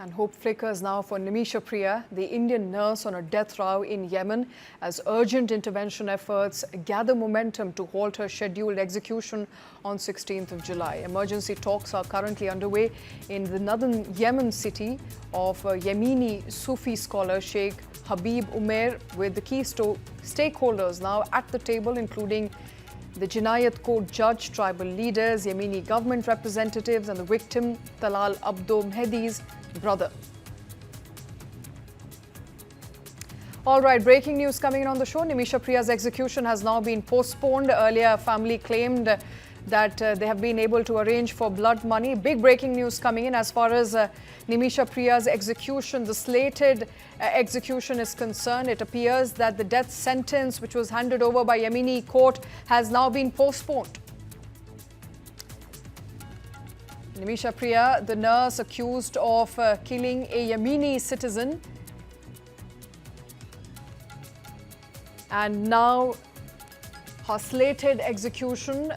And hope flickers now for Nimisha Priya, the Indian nurse on a death row in Yemen, as urgent intervention efforts gather momentum to halt her scheduled execution on 16th of July. Emergency talks are currently underway in the northern Yemen city of Yemeni Sufi scholar Sheikh Habib Umair, with the key stakeholders now at the table, including the Jinayat Court judge, tribal leaders, Yemeni government representatives and the victim Talal Abdo Mehdi's brother. All right, breaking news coming in on the show. Nimisha Priya's execution has now been postponed. Earlier, family claimed that they have been able to arrange for blood money. Big breaking news coming in as far as Nimisha Priya's execution, the slated execution is concerned. It appears that the death sentence, which was handed over by Yemeni court, has now been postponed. Nimisha Priya, the nurse accused of killing a Yemeni citizen, and now her slated execution,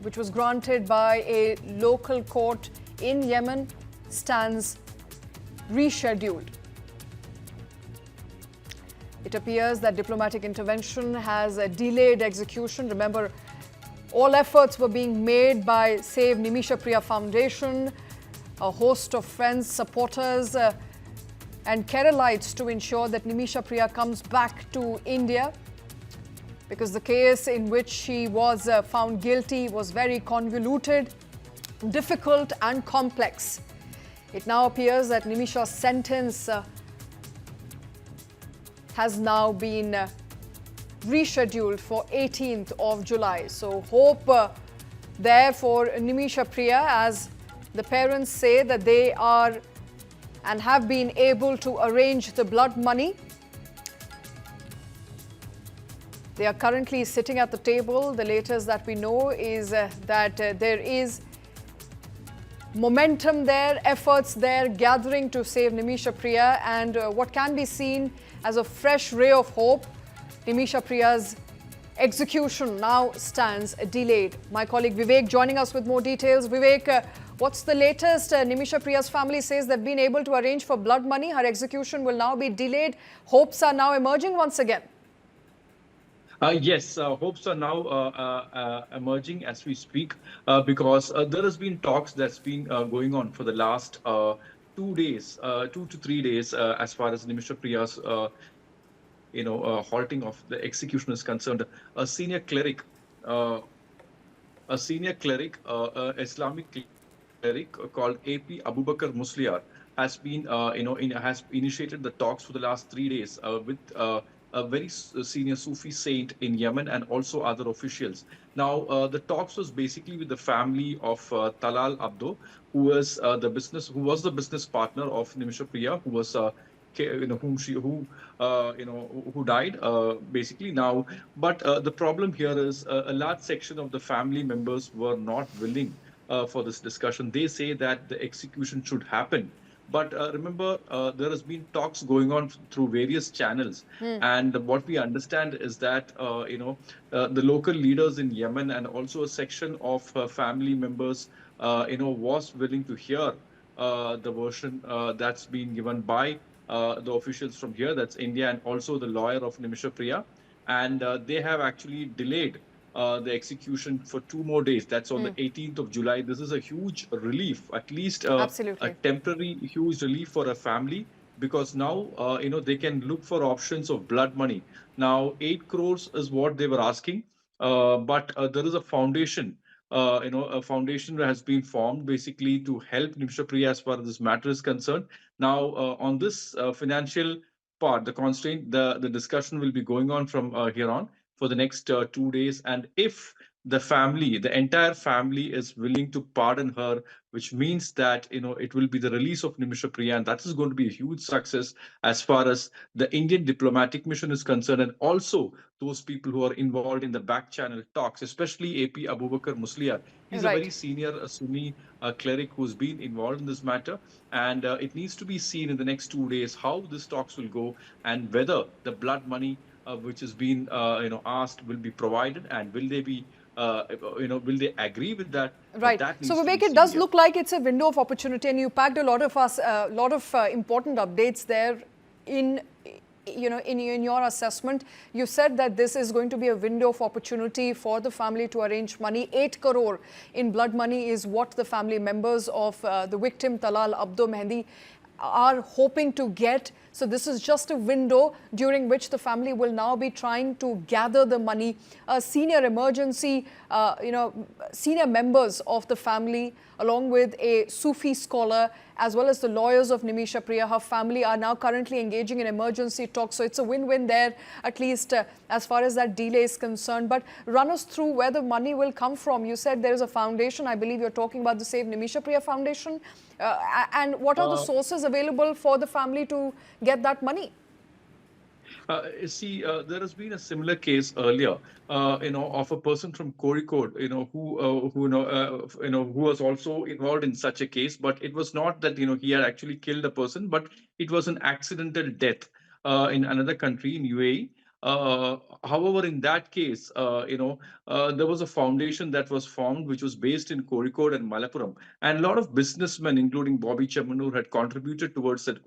which was granted by a local court in Yemen, stands rescheduled. It appears that diplomatic intervention has delayed execution. Remember, all efforts were being made by Save Nimisha Priya Foundation, a host of friends, supporters, and Keralites to ensure that Nimisha Priya comes back to India, because the case in which she was found guilty was very convoluted, difficult and complex. It now appears that Nimisha's sentence has now been rescheduled for 18th of July. So hope there for Nimisha Priya, as the parents say that they are and have been able to arrange the blood money. They are currently sitting at the table. The latest that we know is that there is momentum there, efforts there gathering to save Nimisha Priya, and what can be seen as a fresh ray of hope, Nimisha Priya's execution now stands delayed. My colleague Vivek joining us with more details. Vivek, what's the latest? Nimisha Priya's family says they've been able to arrange for blood money. Her execution will now be delayed. Hopes are now emerging once again. Yes, hopes are now emerging as we speak, because there has been talks that's been going on for the last 2 days, 2 to 3 days, as far as Nimisha Priya's halting of the execution is concerned. A senior cleric, Islamic cleric called AP Abubakar Musliar has been, has initiated the talks for the last 3 days with a very senior Sufi saint in Yemen and also other officials. Now, the talks was basically with the family of Talal Abdo, who was the business partner of Nimisha Priya, who was who died basically now. But the problem here is a large section of the family members were not willing for this discussion. They say that the execution should happen. But remember, there has been talks going on through various channels. And what we understand is that, the local leaders in Yemen and also a section of family members, was willing to hear the version that's been given by the officials from here, that's India, and also the lawyer of Nimisha Priya. And they have actually delayed the execution for 2 more days. That's on the 18th of July. This is a huge relief, at least a temporary huge relief for a family, because now, they can look for options of blood money. Now, 8 crores is what they were asking, but there is a foundation. A foundation has been formed basically to help Nimisha Priya as far as this matter is concerned. Now, on this financial part, the constraint, the discussion will be going on from here on for the next 2 days. And if the entire family is willing to pardon her, which means that, it will be the release of Nimisha Priya, and that is going to be a huge success as far as the Indian diplomatic mission is concerned, and also those people who are involved in the Backchannel talks, especially AP Abubakar Musliar. He's a very senior Sunni cleric who's been involved in this matter, and it needs to be seen in the next 2 days how this talks will go, and whether the blood money which has been asked will be provided, and will they be will they agree with that? Right. That So needs to be Vivek, it seen does here. look like it's a window of opportunity, and you packed a lot of important updates there in in your assessment. You said that this is going to be a window of opportunity for the family to arrange money. 8 crore in blood money is what the family members of the victim Talal Abdo Mehndi are hoping to get. So this is just a window during which the family will now be trying to gather the money. Senior emergency, senior members of the family, along with a Sufi scholar, as well as the lawyers of Nimisha Priya, her family, are now currently engaging in emergency talks. So it's a win-win there, at least as far as that delay is concerned. But run us through where the money will come from. You said there is a foundation. I believe you're talking about the Save Nimisha Priya Foundation. And what are the sources available for the family to get that money? There has been a similar case earlier, of a person from Kozhikode, who was also involved in such a case. But it was not that he had actually killed a person, but it was an accidental death in another country in UAE. However, in that case, there was a foundation that was formed, which was based in Kozhikode and Malappuram, and a lot of businessmen, including Bobby Chemanur, had contributed towards that,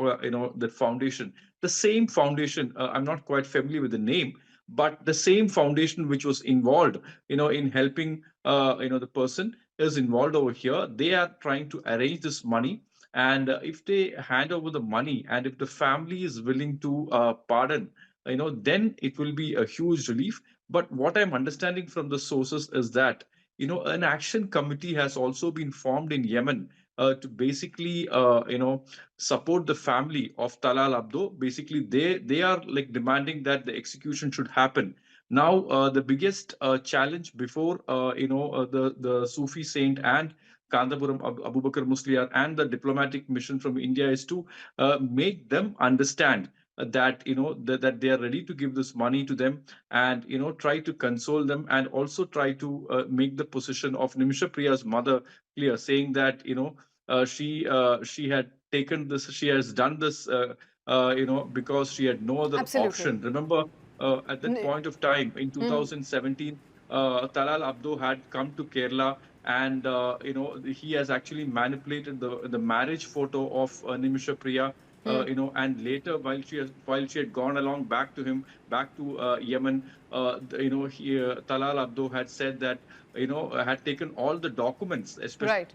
that foundation. The same foundation, I'm not quite familiar with the name, but the same foundation which was involved in helping the person is involved over here. They are trying to arrange this money, and if they hand over the money, and if the family is willing to pardon, then it will be a huge relief. But what I'm understanding from the sources is that an action committee has also been formed in Yemen to basically support the family of Talal Abdo. Basically, they are like demanding that the execution should happen. Now, the biggest challenge before the Sufi saint and Kandapuram Abu Bakr Musliar and the diplomatic mission from India is to make them understand that that they are ready to give this money to them, and try to console them, and also try to make the position of Nimisha Priya's mother clear, saying that she had taken this, she has done this, because she had no other Absolutely. option. Remember, at that point of time in 2017, Talal Abdo had come to Kerala, and he has actually manipulated the marriage photo of Nimisha Priya. And later, while she had gone along back to him, back to Yemen, Talal Abdo had said that had taken all the documents, especially Right.